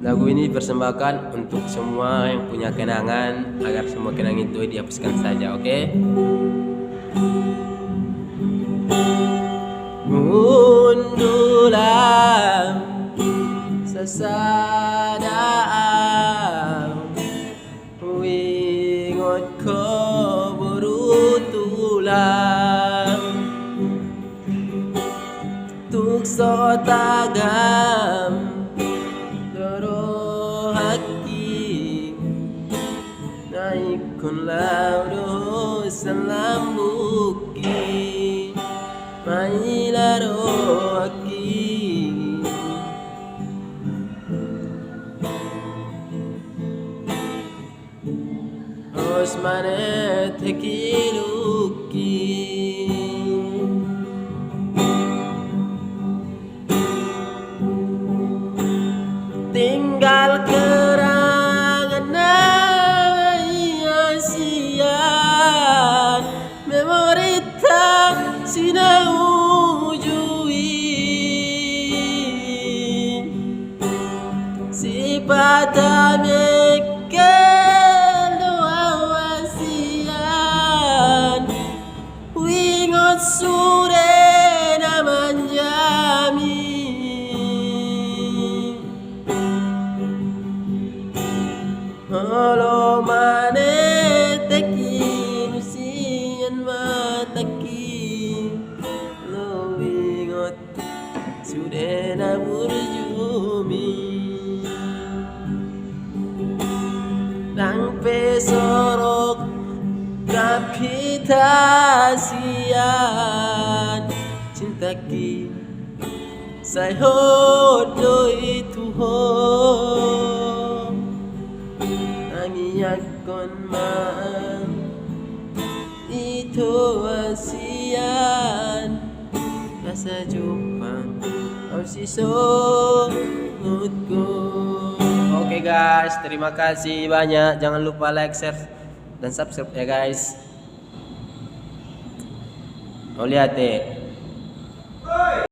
Lagu ini persembahkan untuk semua yang punya kenangan, agar semua kenangan itu dihapuskan saja, oke? Mundulam sasadaan, wingot ko berutulang, tukso tagam haki naik kun laudo salambuki mailaro haki osmane tekiluki tinggal kerangan asian memori tak sinaujui si patame kelo awasian wingot sure naman jami halo mane teki nusian mataki lo ingot sudah na burjumi nang pesorok kapitasian cintaki say hodo itu ho angiyakon maan itu asian rasa jupang ausisongutku. Oke guys, terima kasih banyak, jangan lupa like, share dan subscribe ya guys. Mau lihat deh